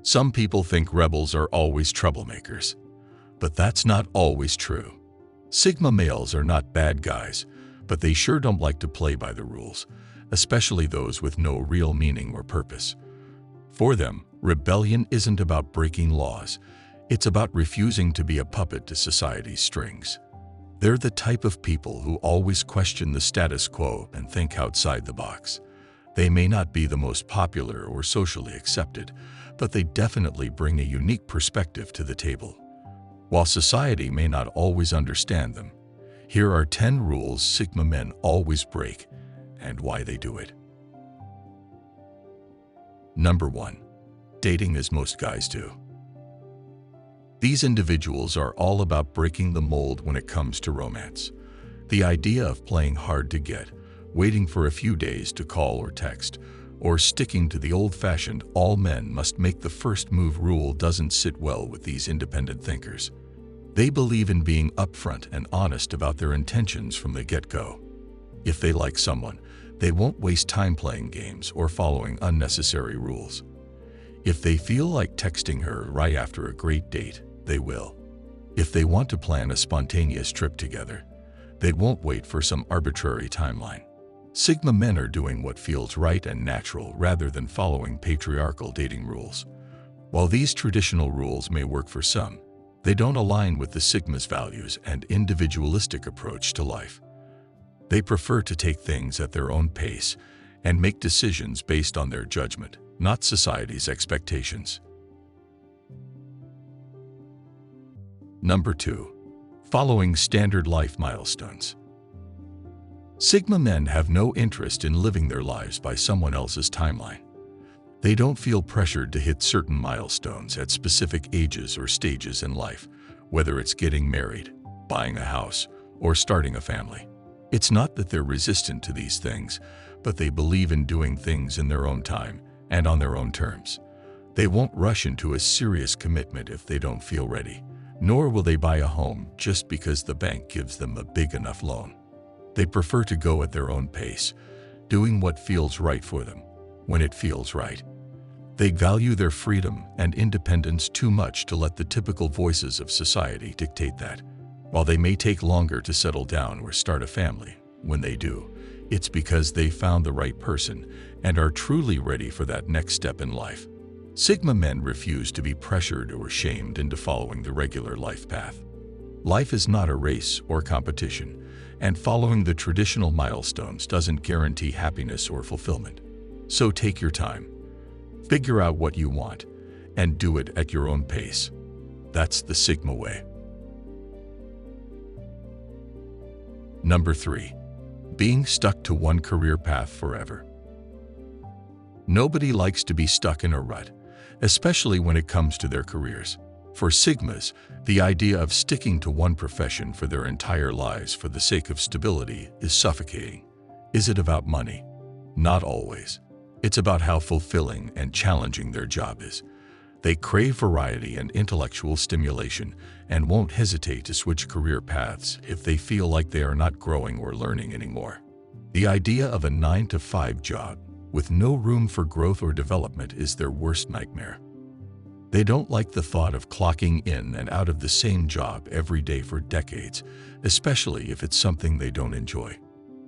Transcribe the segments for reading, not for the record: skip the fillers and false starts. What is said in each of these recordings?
Some people think rebels are always troublemakers, but that's not always true. Sigma males are not bad guys, but they sure don't like to play by the rules, especially those with no real meaning or purpose. For them, rebellion isn't about breaking laws. It's about refusing to be a puppet to society's strings. They're the type of people who always question the status quo and think outside the box. They may not be the most popular or socially accepted, but they definitely bring a unique perspective to the table. While society may not always understand them, here are 10 rules Sigma men always break and why they do it. Number 1. Dating as most guys do. These individuals are all about breaking the mold when it comes to romance. The idea of playing hard to get, waiting for a few days to call or text, or sticking to the old-fashioned all men must make the first move rule doesn't sit well with these independent thinkers. They believe in being upfront and honest about their intentions from the get-go. If they like someone, they won't waste time playing games or following unnecessary rules. If they feel like texting her right after a great date, they will. If they want to plan a spontaneous trip together, they won't wait for some arbitrary timeline. Sigma men are doing what feels right and natural rather than following patriarchal dating rules. While these traditional rules may work for some, they don't align with the Sigma's values and individualistic approach to life. They prefer to take things at their own pace and make decisions based on their judgment, not society's expectations. Number 2. Following standard life milestones. Sigma men have no interest in living their lives by someone else's timeline. They don't feel pressured to hit certain milestones at specific ages or stages in life, whether it's getting married, buying a house, or starting a family. It's not that they're resistant to these things, but they believe in doing things in their own time and on their own terms. They won't rush into a serious commitment if they don't feel ready, nor will they buy a home just because the bank gives them a big enough loan. They prefer to go at their own pace, doing what feels right for them, when it feels right. They value their freedom and independence too much to let the typical voices of society dictate that. While they may take longer to settle down or start a family, when they do, it's because they found the right person and are truly ready for that next step in life. Sigma men refuse to be pressured or shamed into following the regular life path. Life is not a race or competition, and following the traditional milestones doesn't guarantee happiness or fulfillment. So take your time, figure out what you want, and do it at your own pace. That's the Sigma way. Number 3. Being stuck to one career path forever. Nobody likes to be stuck in a rut, especially when it comes to their careers. For Sigmas, the idea of sticking to one profession for their entire lives for the sake of stability is suffocating. Is it about money? Not always. It's about how fulfilling and challenging their job is. They crave variety and intellectual stimulation and won't hesitate to switch career paths if they feel like they are not growing or learning anymore. The idea of a 9-to-5 job with no room for growth or development is their worst nightmare. They don't like the thought of clocking in and out of the same job every day for decades, especially if it's something they don't enjoy.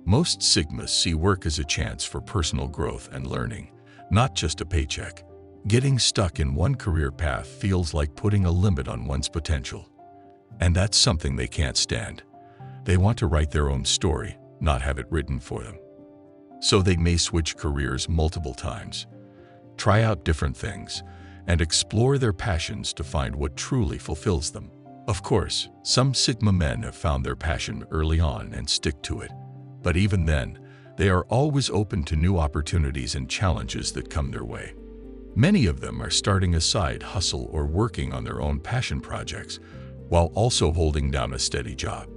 Most Sigmas see work as a chance for personal growth and learning, not just a paycheck. Getting stuck in one career path feels like putting a limit on one's potential. And that's something they can't stand. They want to write their own story, not have it written for them. So they may switch careers multiple times, try out different things, and explore their passions to find what truly fulfills them. Of course, some Sigma men have found their passion early on and stick to it. But even then, they are always open to new opportunities and challenges that come their way. Many of them are starting a side hustle or working on their own passion projects, while also holding down a steady job.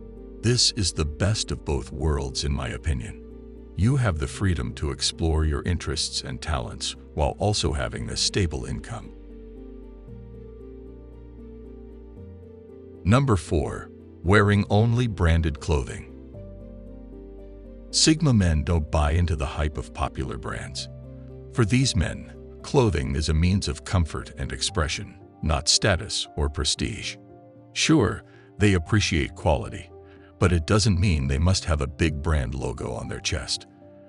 This is the best of both worlds, in my opinion. You have the freedom to explore your interests and talents while also having a stable income. Number 4. Wearing only branded clothing. Sigma men don't buy into the hype of popular brands. For these men, Clothing is a means of comfort and expression, not status or prestige. Sure, they appreciate quality, but it doesn't mean they must have a big brand logo on their chest.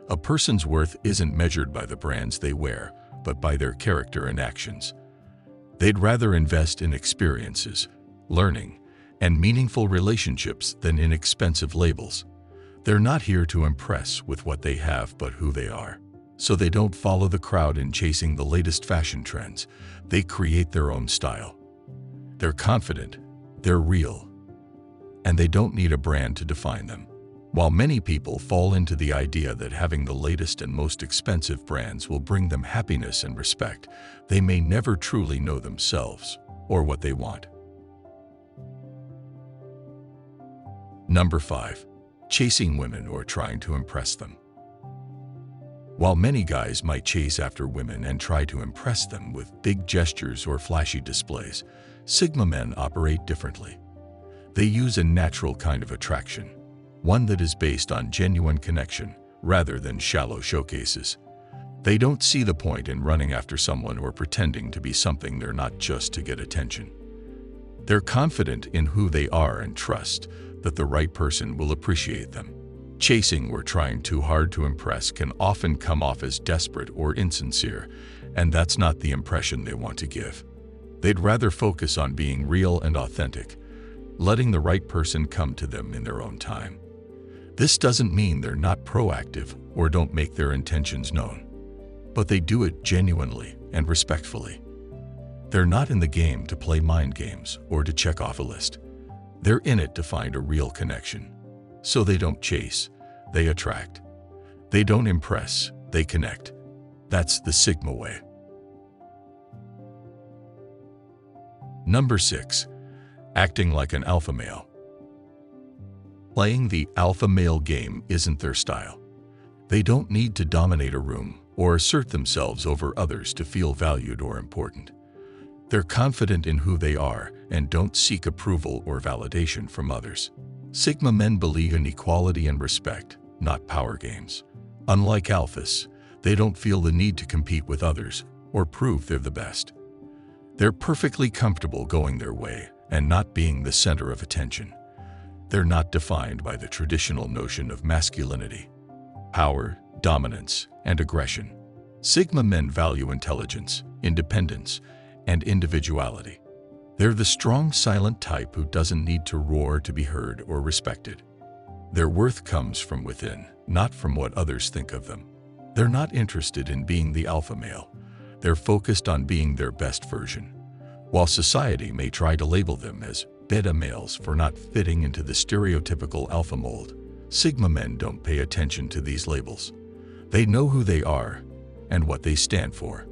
A person's worth isn't measured by the brands they wear, but by their character and actions. They'd rather invest in experiences, learning, and meaningful relationships than in expensive labels. They're not here to impress with what they have but who they are. So they don't follow the crowd in chasing the latest fashion trends. They create their own style. They're confident, they're real, and they don't need a brand to define them. While many people fall into the idea that having the latest and most expensive brands will bring them happiness and respect, they may never truly know themselves or what they want. Number 5. Chasing women or trying to impress them. While many guys might chase after women and try to impress them with big gestures or flashy displays, Sigma men operate differently. They use a natural kind of attraction, one that is based on genuine connection rather than shallow showcases. They don't see the point in running after someone or pretending to be something they're not just to get attention. They're confident in who they are and trust that the right person will appreciate them. Chasing or trying too hard to impress can often come off as desperate or insincere, and that's not the impression they want to give. They'd rather focus on being real and authentic, letting the right person come to them in their own time. This doesn't mean they're not proactive or don't make their intentions known, but they do it genuinely and respectfully. They're not in the game to play mind games or to check off a list. They're in it to find a real connection. So they don't chase, they attract. They don't impress, they connect. That's the Sigma way. Number 6. Acting like an alpha male. Playing the alpha male game isn't their style. They don't need to dominate a room or assert themselves over others to feel valued or important. They're confident in who they are and don't seek approval or validation from others. Sigma men believe in equality and respect, not power games. Unlike alphas, they don't feel the need to compete with others or prove they're the best. They're perfectly comfortable going their way and not being the center of attention. They're not defined by the traditional notion of masculinity, power, dominance, and aggression. Sigma men value intelligence, independence, and individuality. They're the strong, silent type who doesn't need to roar to be heard or respected. Their worth comes from within, not from what others think of them. They're not interested in being the alpha male. They're focused on being their best version. While society may try to label them as beta males for not fitting into the stereotypical alpha mold, Sigma men don't pay attention to these labels. They know who they are and what they stand for,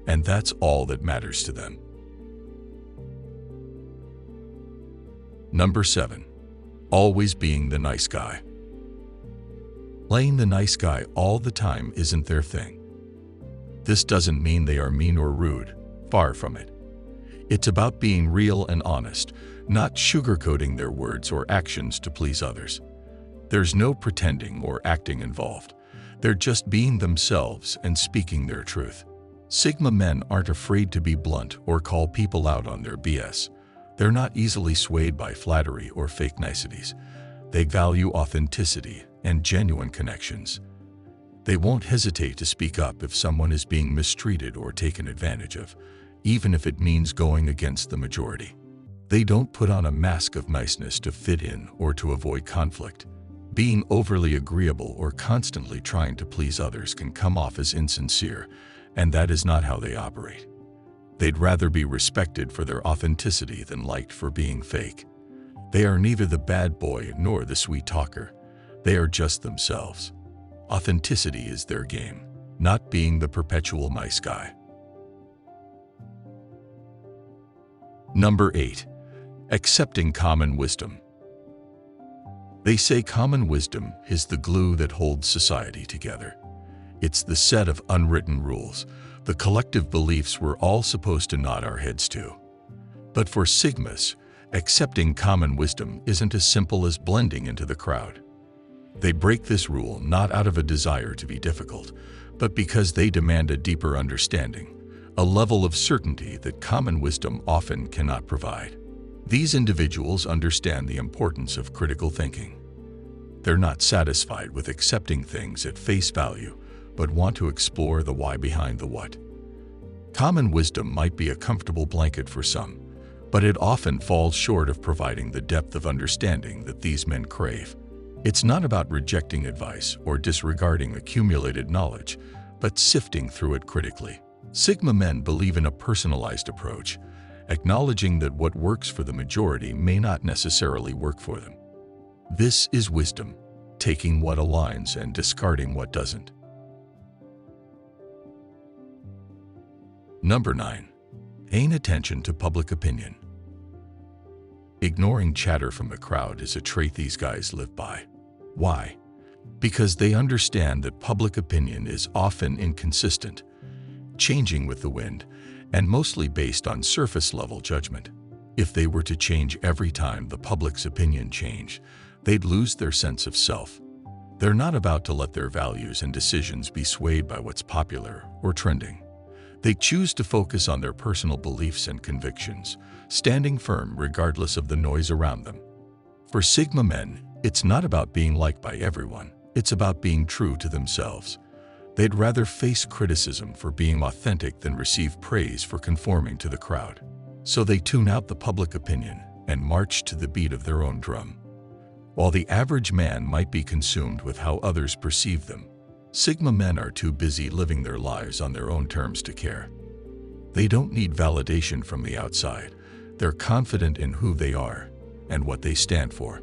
and that's all that matters to them. Number 7. Always being the nice guy. Playing the nice guy all the time isn't their thing. This doesn't mean they are mean or rude, far from it. It's about being real and honest, not sugarcoating their words or actions to please others. There's no pretending or acting involved. They're just being themselves and speaking their truth. Sigma men aren't afraid to be blunt or call people out on their BS. They're not easily swayed by flattery or fake niceties. They value authenticity and genuine connections. They won't hesitate to speak up if someone is being mistreated or taken advantage of, even if it means going against the majority. They don't put on a mask of niceness to fit in or to avoid conflict. Being overly agreeable or constantly trying to please others can come off as insincere, and that is not how they operate. They'd rather be respected for their authenticity than liked for being fake. They are neither the bad boy nor the sweet talker. They are just themselves. Authenticity is their game, not being the perpetual nice guy. Number 8. Accepting common wisdom. They say common wisdom is the glue that holds society together. It's the set of unwritten rules, the collective beliefs we're all supposed to nod our heads to. But for Sigmas, accepting common wisdom isn't as simple as blending into the crowd. They break this rule not out of a desire to be difficult, but because they demand a deeper understanding, a level of certainty that common wisdom often cannot provide. These individuals understand the importance of critical thinking. They're not satisfied with accepting things at face value, but want to explore the why behind the what. Common wisdom might be a comfortable blanket for some, but it often falls short of providing the depth of understanding that these men crave. It's not about rejecting advice or disregarding accumulated knowledge, but sifting through it critically. Sigma men believe in a personalized approach, acknowledging that what works for the majority may not necessarily work for them. This is wisdom, taking what aligns and discarding what doesn't. Number 9. Paying attention to public opinion. Ignoring chatter from the crowd is a trait these guys live by. Why? Because they understand that public opinion is often inconsistent, changing with the wind, and mostly based on surface-level judgment. If they were to change every time the public's opinion changed, they'd lose their sense of self. They're not about to let their values and decisions be swayed by what's popular or trending. They choose to focus on their personal beliefs and convictions, standing firm regardless of the noise around them. For Sigma men, it's not about being liked by everyone. It's about being true to themselves. They'd rather face criticism for being authentic than receive praise for conforming to the crowd. So they tune out the public opinion and march to the beat of their own drum. While the average man might be consumed with how others perceive them, Sigma men are too busy living their lives on their own terms to care. They don't need validation from the outside. They're confident in who they are and what they stand for.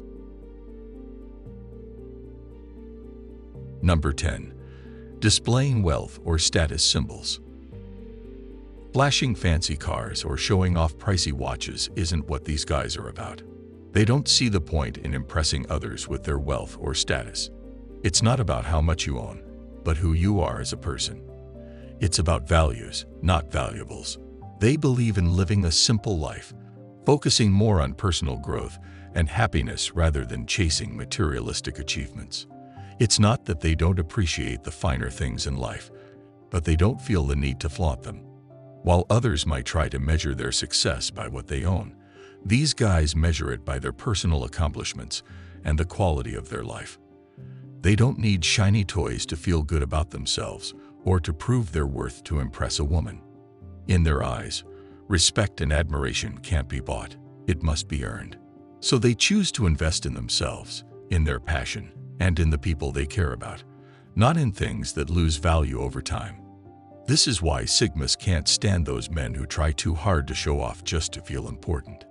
Number 10. Displaying wealth or status symbols. Flashing fancy cars or showing off pricey watches isn't what these guys are about. They don't see the point in impressing others with their wealth or status. It's not about how much you own, but who you are as a person. It's about values, not valuables. They believe in living a simple life, focusing more on personal growth and happiness rather than chasing materialistic achievements. It's not that they don't appreciate the finer things in life, but they don't feel the need to flaunt them. While others might try to measure their success by what they own, these guys measure it by their personal accomplishments and the quality of their life. They don't need shiny toys to feel good about themselves or to prove their worth to impress a woman. In their eyes, respect and admiration can't be bought. It must be earned. So they choose to invest in themselves, in their passion, and in the people they care about, not in things that lose value over time. This is why Sigmas can't stand those men who try too hard to show off just to feel important.